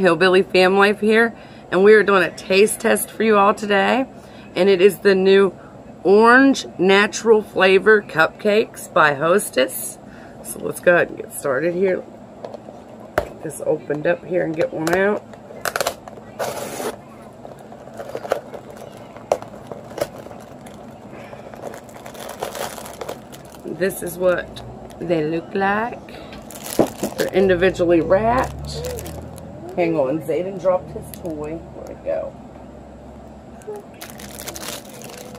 Hillbilly Fam Life here, and we are doing a taste test for you all today, and it is the new orange natural flavor cupcakes by Hostess. So let's go ahead and get started here. Get this opened up here and get one out. This is what they look like. They're individually wrapped. Hang on, Zayden dropped his toy. Where'd it go?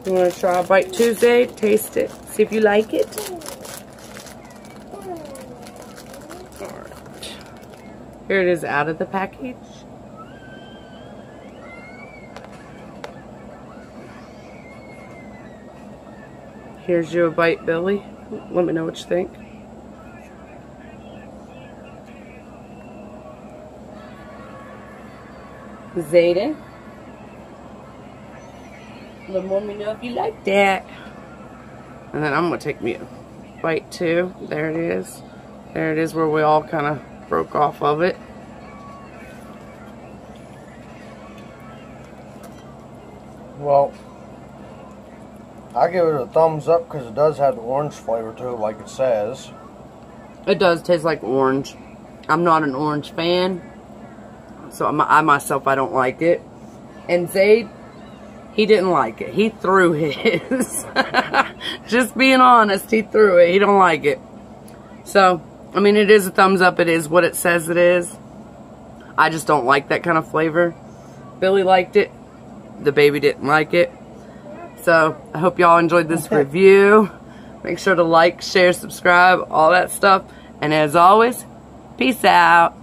You want to try a bite too, Zayd? Taste it. See if you like it. Alright. Here it is out of the package. Here's your bite, Billy. Let me know what you think. Zayden, let me know if you like that. And then I'm going to take me a bite too. There it is. There it is where we all kind of broke off of it. Well, I give it a thumbs up because it does have the orange flavor to it like it says. It does taste like orange. I'm not an orange fan. So I myself, I don't like it. And Zayd, he didn't like it. He threw his. Just being honest, he threw it. He don't like it. So, I mean, it is a thumbs up. It is what it says it is. I just don't like that kind of flavor. Billy liked it. The baby didn't like it. So, I hope y'all enjoyed this review. Make sure to like, share, subscribe, all that stuff. And as always, peace out.